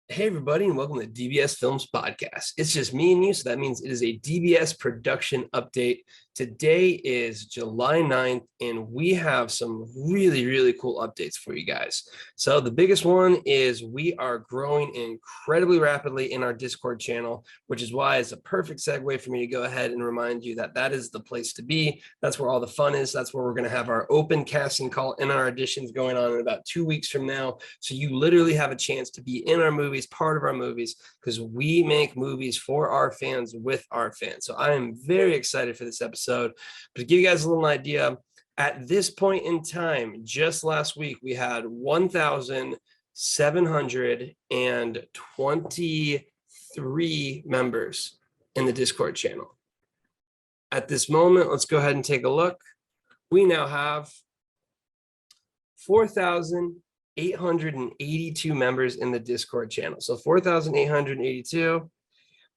Hey, everybody, and welcome to DBS Films Podcast. It's just me and you, so that means it is a DBS production update. Today is July 9th, and we have some really cool updates for you guys. So the biggest one is we are growing incredibly rapidly in our Discord channel, which is why it's a perfect segue for me to go ahead and remind you that that is the place to be. That's where all the fun is. That's where we're going to have our open casting call and our auditions going on in about 2 weeks from now. So you literally have a chance to be in our movies, part of our movies, because we make movies for our fans with our fans. So I am very excited for this episode. But to give you guys a little idea, at this point in time, just last week, we had 1,723 members in the Discord channel. At this moment, let's go ahead and take a look. We now have 4,882 members in the Discord channel. So 4,882.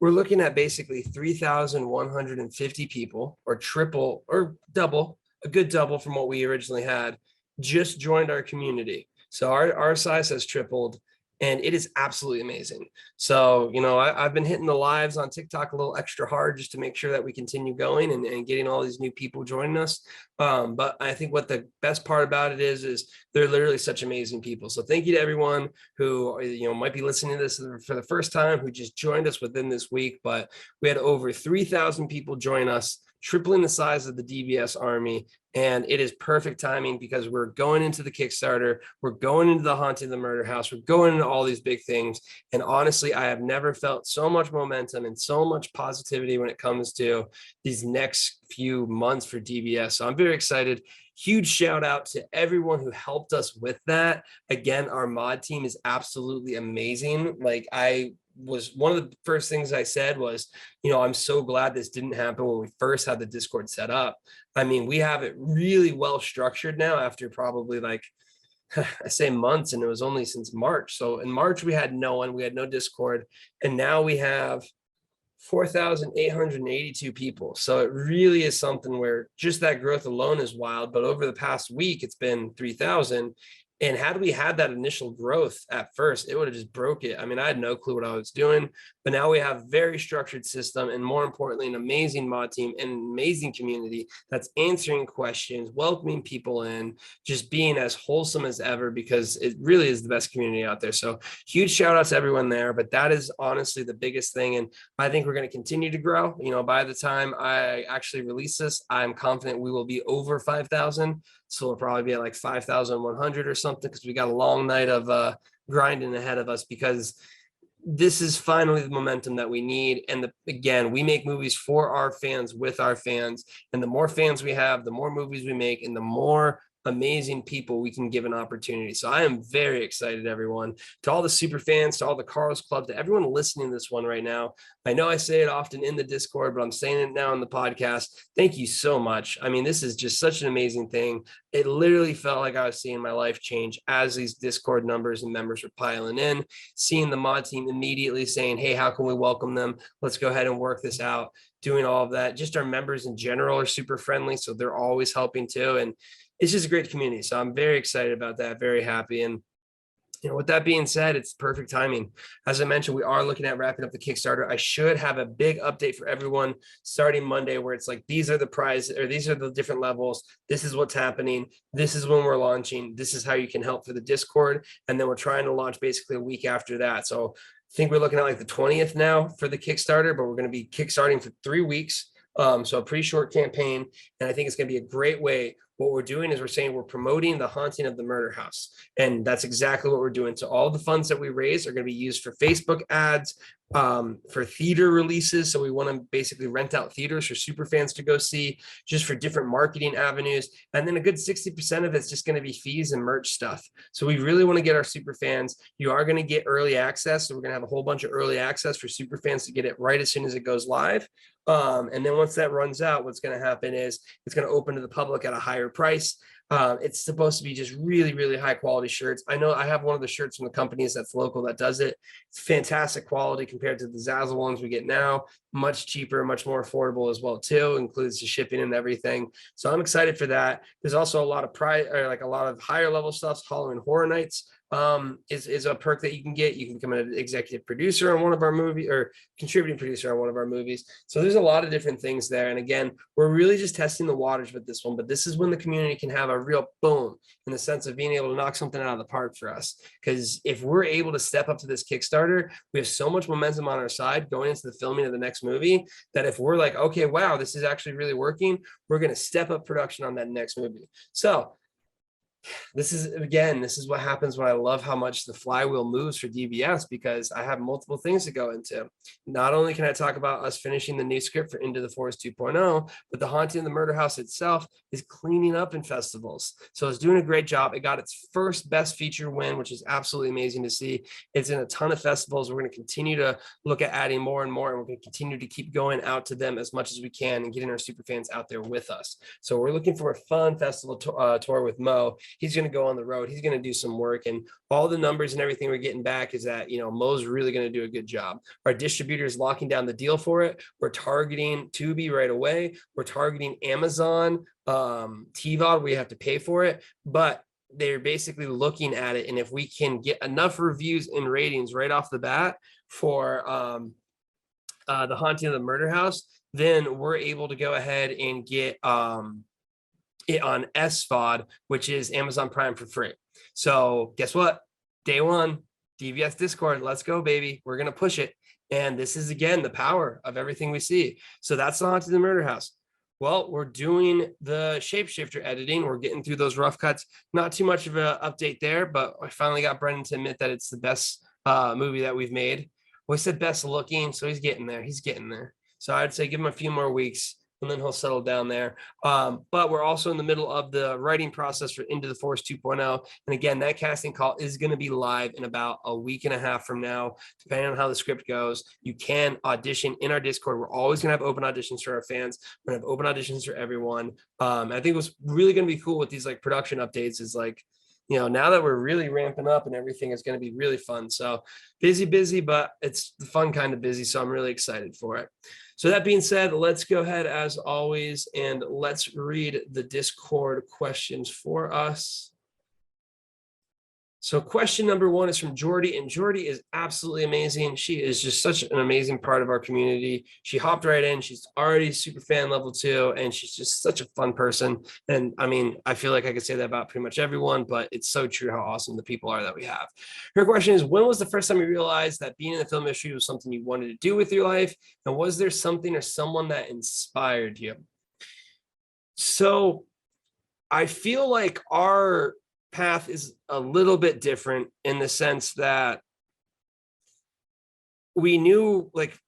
We're looking at basically 3,150 people, or triple or double, a good double from what we originally had, just joined our community. So our size has tripled, and it is absolutely amazing. So, I've been hitting the lives on TikTok a little extra hard just to make sure that we continue going and getting all these new people joining us. But I think what the best part about it is they're literally such amazing people. So thank you to everyone who, might be listening to this for the first time, who just joined us within this week. But we had over 3,000 people join us, tripling the size of the DBS Army. And it is perfect timing because we're going into the Kickstarter, we're going into the Haunting of the Murder House, we're going into all these big things. And honestly, I have never felt so much momentum and so much positivity when it comes to these next few months for DBS. So I'm very excited. Huge shout out to everyone who helped us with that. Again, our mod team is absolutely amazing. One of the first things I said was, I'm so glad this didn't happen when we first had the Discord set up. I mean, we have it really well structured now after probably I say months, and it was only since March. So in March, we had no one, we had no Discord, and now we have 4,882 people. So it really is something where just that growth alone is wild. But over the past week, it's been 3,000. And had we had that initial growth at first, it would have just broke it. I mean, I had no clue what I was doing, but now we have a very structured system, and more importantly, an amazing mod team and an amazing community that's answering questions, welcoming people in, just being as wholesome as ever, because it really is the best community out there. So huge shout out to everyone there, but that is honestly the biggest thing. And I think we're going to continue to grow. By the time I actually release this, I'm confident we will be over 5,000. So we'll probably be at like 5,100 or something, because we got a long night of grinding ahead of us, because this is finally the momentum that we need. And again, we make movies for our fans with our fans. And the more fans we have, the more movies we make, and the more amazing people we can give an opportunity. So I am very excited, everyone, to all the super fans, to all the Carl's Club, to everyone listening to this one right now. I know I say it often in the Discord, but I'm saying it now in the podcast. Thank you so much. I mean, this is just such an amazing thing. It literally felt like I was seeing my life change as these Discord numbers and members were piling in, seeing the mod team immediately saying, hey, how can we welcome them? Let's go ahead and work this out, doing all of that. Just our members in general are super friendly, so they're always helping too. And it's just a great community. So I'm very excited about that, very happy. And with that being said, it's perfect timing. As I mentioned, we are looking at wrapping up the Kickstarter. I should have a big update for everyone starting Monday, where it's like, these are the prizes, or these are the different levels. This is what's happening. This is when we're launching. This is how you can help for the Discord. And then we're trying to launch basically a week after that. So I think we're looking at like the 20th now for the Kickstarter, but we're going to be kickstarting for 3 weeks. So a pretty short campaign. And I think it's going to be a great way. What we're doing is we're saying we're promoting the Haunting of the Murder House. And that's exactly what we're doing. So all the funds that we raise are going to be used for Facebook ads, for theater releases. So we want to basically rent out theaters for super fans to go see, just for different marketing avenues. And then a good 60% of it's just going to be fees and merch stuff. So we really want to get our super fans. You are going to get early access. So we're going to have a whole bunch of early access for super fans to get it right as soon as it goes live. And then once that runs out, what's going to happen is it's going to open to the public at a higher price. It's supposed to be just really high quality shirts. I know I have one of the shirts from the companies that's local that does it. It's fantastic quality compared to the Zazzle ones we get now. Much cheaper, much more affordable as well too. Includes the shipping and everything. So I'm excited for that. There's also a lot of a lot of higher level stuff, Halloween Horror Nights. is a perk that you can get. You can become an executive producer on one of our movies, or contributing producer on one of our movies. So there's a lot of different things there. And again, we're really just testing the waters with this one, but this is when the community can have a real boom in the sense of being able to knock something out of the park for us. Because if we're able to step up to this Kickstarter, we have so much momentum on our side going into the filming of the next movie that if we're like, okay, wow, this is actually really working, we're going to step up production on that next movie. So this is what happens when I love how much the flywheel moves for DBS, because I have multiple things to go into. Not only can I talk about us finishing the new script for Into the Forest 2.0, but the Haunting of the Murder House itself is cleaning up in festivals. So it's doing a great job. It got its first best feature win, which is absolutely amazing to see. It's in a ton of festivals. We're going to continue to look at adding more and more, and we're going to continue to keep going out to them as much as we can and getting our super fans out there with us. So we're looking for a fun festival tour with Mo. He's going to go on the road. He's going to do some work, and all the numbers and everything we're getting back is that, Mo's really going to do a good job. Our distributor is locking down the deal for it. We're targeting Tubi right away. We're targeting Amazon, TVOD. We have to pay for it, but they're basically looking at it. And if we can get enough reviews and ratings right off the bat for the Haunting of the Murder House, then we're able to go ahead and get it on SVOD, which is Amazon Prime for free. So guess what? Day one, DBS Discord, let's go, baby. We're going to push it. And this is, again, the power of everything we see. So that's the Haunted the Murder House. Well, we're doing the Shapeshifter editing. We're getting through those rough cuts. Not too much of an update there, but I finally got Brendan to admit that it's the best movie that we've made. Well, he said best looking, so he's getting there. He's getting there. So I'd say give him a few more weeks, and then he'll settle down there. But we're also in the middle of the writing process for Into the Forest 2.0. And again, that casting call is going to be live in about a week and a half from now, depending on how the script goes. You can audition in our Discord. We're always going to have open auditions for our fans. We're going to have open auditions for everyone. I think what's really going to be cool with these like production updates is like, now that we're really ramping up and everything is going to be really fun. So busy, but it's the fun kind of busy. So I'm really excited for it. So that being said, let's go ahead as always, and let's read the Discord questions for us. So question number one is from Jordy, and Jordy is absolutely amazing. She is just such an amazing part of our community. She hopped right in. She's already super fan level 2, and she's just such a fun person. And I mean, I feel like I could say that about pretty much everyone, but it's so true how awesome the people are that we have. Her question is, when was the first time you realized that being in the film industry was something you wanted to do with your life? And was there something or someone that inspired you? So I feel like our path is a little bit different in the sense that we knew, like,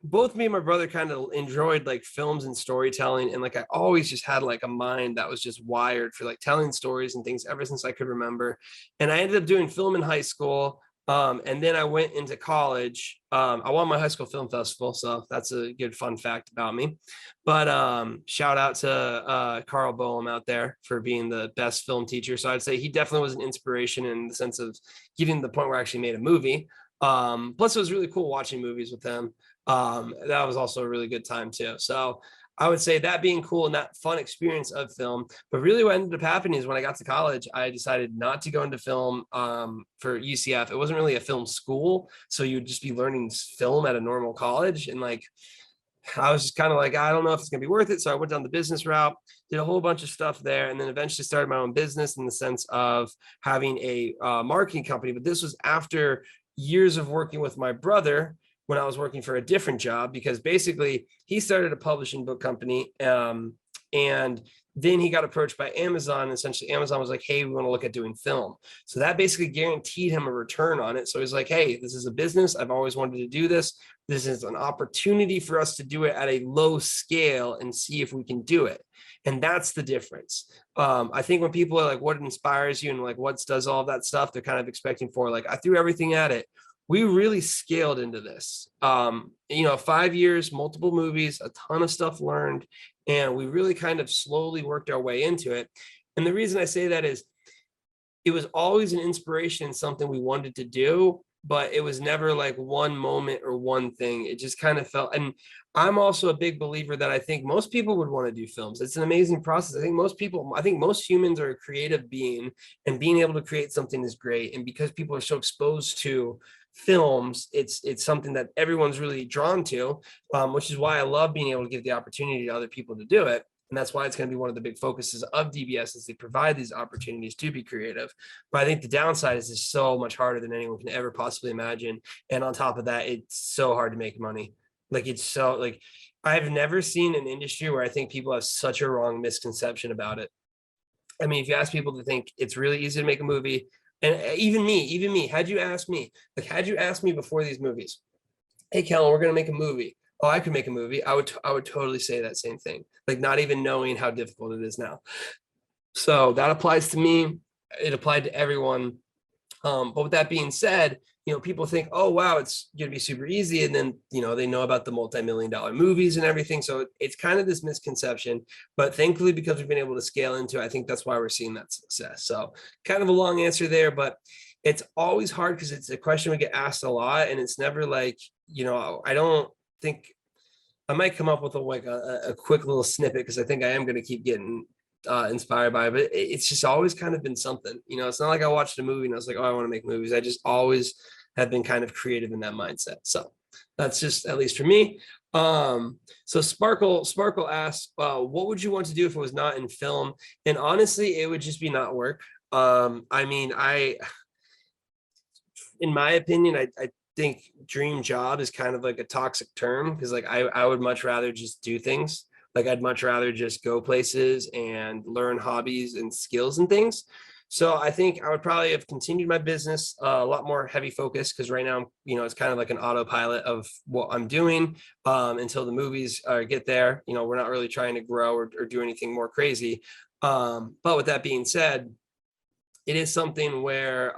both me and my brother kind of enjoyed like films and storytelling, and like I always just had like a mind that was just wired for like telling stories and things ever since I could remember. And I ended up doing film in high school. And then I went into college. I won my high school film festival, so that's a good fun fact about me. But shout out to Carl Boehm out there for being the best film teacher. So I'd say he definitely was an inspiration in the sense of getting to the point where I actually made a movie. Plus, it was really cool watching movies with him. That was also a really good time too. So I would say that being cool and that fun experience of film. But really what ended up happening is when I got to college, I decided not to go into film for UCF. It wasn't really a film school. So you would just be learning film at a normal college. And like, I was just kind of like, I don't know if it's going to be worth it. So I went down the business route, did a whole bunch of stuff there, and then eventually started my own business in the sense of having a marketing company. But this was after years of working with my brother when I was working for a different job, because basically he started a publishing book company. And then he got approached by Amazon. And essentially Amazon was like, hey, we want to look at doing film. So that basically guaranteed him a return on it. So he's like, hey, this is a business. I've always wanted to do this. This is an opportunity for us to do it at a low scale and see if we can do it. And that's the difference. I think when people are like, what inspires you and like what does all of that stuff, they're kind of expecting for like, I threw everything at it. We really scaled into this. 5 years, multiple movies, a ton of stuff learned, and we really kind of slowly worked our way into it. And the reason I say that is it was always an inspiration and something we wanted to do, but it was never like one moment or one thing. It just kind of felt, and I'm also a big believer that I think most people would want to do films. It's an amazing process. I think most humans are a creative being, and being able to create something is great. And because people are so exposed to films, it's something that everyone's really drawn to, which is why I love being able to give the opportunity to other people to do it. And that's why it's going to be one of the big focuses of DBS, is they provide these opportunities to be creative. But I think the downside is it's so much harder than anyone can ever possibly imagine. And on top of that, it's so hard to make money. Like it's so like I've never seen an industry where I think people have such a wrong misconception about it. I mean, if you ask people to think it's really easy to make a movie, and even me, had you asked me, before these movies, hey, Kellen, we're going to make a movie. Oh, I could make a movie. I would totally say that same thing, like not even knowing how difficult it is now. So that applies to me. It applied to everyone. But with that being said, people think, oh, wow, it's going to be super easy. And then, they know about the multi-million-dollar movies and everything. So it's kind of this misconception. But thankfully, because we've been able to scale into it, I think that's why we're seeing that success. So kind of a long answer there, but it's always hard because it's a question we get asked a lot. And it's never like, I don't think I might come up with a quick little snippet, because I think I am going to keep getting inspired by it, but it's just always kind of been something. It's not like I watched a movie and I was like, oh, I want to make movies. I just always have been kind of creative in that mindset. So that's just, at least for me. So Sparkle asks, what would you want to do if it was not in film? And honestly, it would just be not work. I mean, in my opinion, I think dream job is kind of like a toxic term, because like I would much rather just do things. Like I'd much rather just go places and learn hobbies and skills and things. So I think I would probably have continued my business a lot more heavy focus, because right now, it's kind of like an autopilot of what I'm doing until the movies get there. We're not really trying to grow or do anything more crazy. But with that being said, it is something where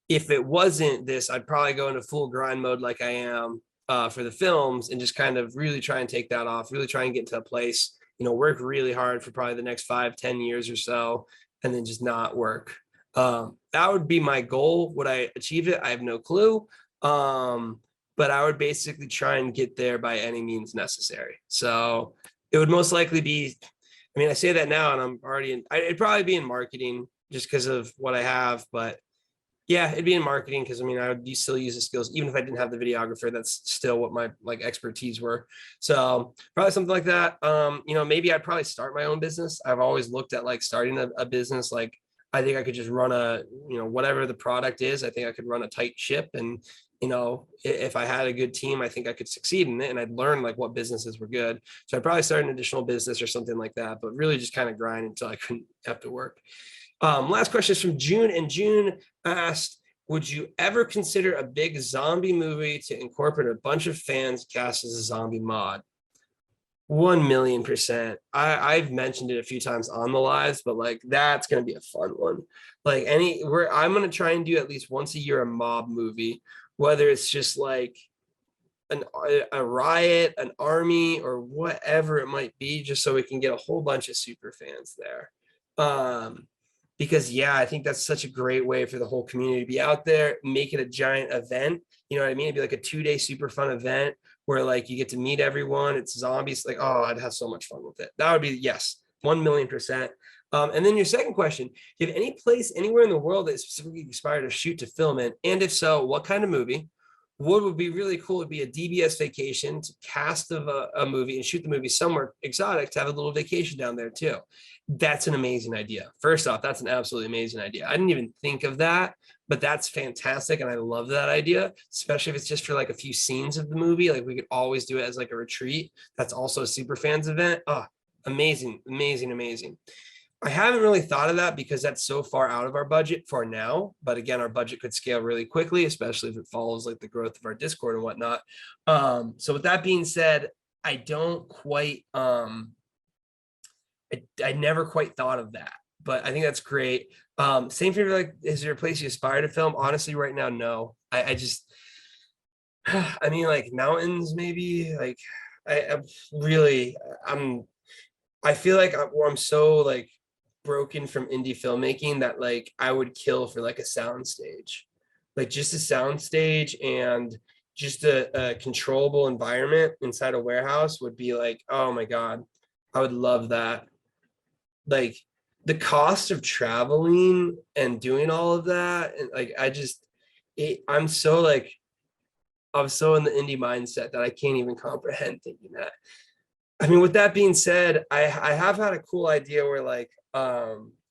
if it wasn't this, I'd probably go into full grind mode like I am for the films, and just kind of really try and take that off, really try and get to a place, work really hard for probably the next 5-10 years or so, and then just not work. That would be my goal. Would I achieve it? I have no clue. But I would basically try and get there by any means necessary. So it would most likely be, I mean, I say that now and I'm already it'd probably be in marketing just because of what I have, but yeah, it'd be in marketing, because I mean, I would still use the skills even if I didn't have the videographer. That's still what my expertise were. So probably something like that. Maybe I'd probably start my own business. I've always looked at starting a business. Like I think I could just run whatever the product is. I think I could run a tight ship, and if I had a good team, I think I could succeed in it, and I'd learn what businesses were good. So I'd probably start an additional business or something like that, but really just kind of grind until I couldn't have to work. Last question is from June, and June asked, would you ever consider a big zombie movie to incorporate a bunch of fans cast as a zombie mod? 1,000,000%. I've mentioned it a few times on the lives, but that's going to be a fun one. I'm going to try and do at least once a year a mob movie, whether it's just a riot, an army, or whatever it might be, just so we can get a whole bunch of super fans there. Because I think that's such a great way for the whole community to be out there, make it a giant event. You know what I mean? It'd be like a 2-day super fun event where you get to meet everyone. It's zombies. I'd have so much fun with it. That would be, yes, 1,000,000%. And then your second question, do you have any place anywhere in the world that is specifically inspired to shoot to film in? And if so, what kind of movie? What would be really cool would be a DBS vacation to cast of a movie and shoot the movie somewhere exotic to have a little vacation down there too. That's an amazing idea. First off, that's an absolutely amazing idea. I didn't even think of that, but that's fantastic. And I love that idea, especially if it's just for a few scenes of the movie. We could always do it as a retreat. That's also a super fans event. Oh, amazing, amazing, amazing. I haven't really thought of that because that's so far out of our budget for now. But again, our budget could scale really quickly, especially if it follows the growth of our Discord and whatnot. So with that being said, I don't quite, I never quite thought of that, but I think that's great. Same thing is there a place you aspire to film? Honestly, right now, no. I just, I mean, mountains, maybe. I feel I'm so broken from indie filmmaking that like I would kill for like a sound stage, like just a sound stage and just a controllable environment inside a warehouse would be like, oh my God, I would love that. Like the cost of traveling and doing all of that. And like, I'm so like, I'm so in the indie mindset that I can't even comprehend thinking that. I mean, with that being said, I have had a cool idea where like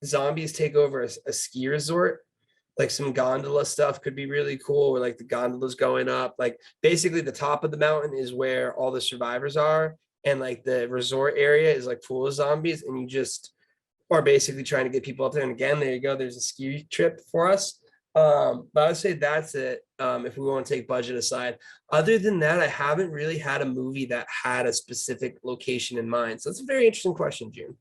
zombies take over a ski resort. Like some gondola stuff could be really cool, where like the gondola's going up. Like basically the top of the mountain is where all the survivors are. And like the resort area is like full of zombies. And you just are basically trying to get people up there. And again, there you go. There's a ski trip for us. But I would say that's it. If we want to take budget aside. Other than that, I haven't really had a movie that had a specific location in mind. So that's a very interesting question, June.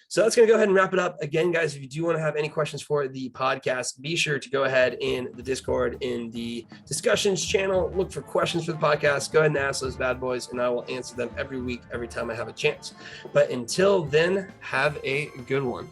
So that's going to go ahead and wrap it up. Again, guys, if you do want to have any questions for the podcast, be sure to go ahead in the Discord, in the discussions channel, look for questions for the podcast. Go ahead and ask those bad boys, and I will answer them every week, every time I have a chance. But until then, have a good one.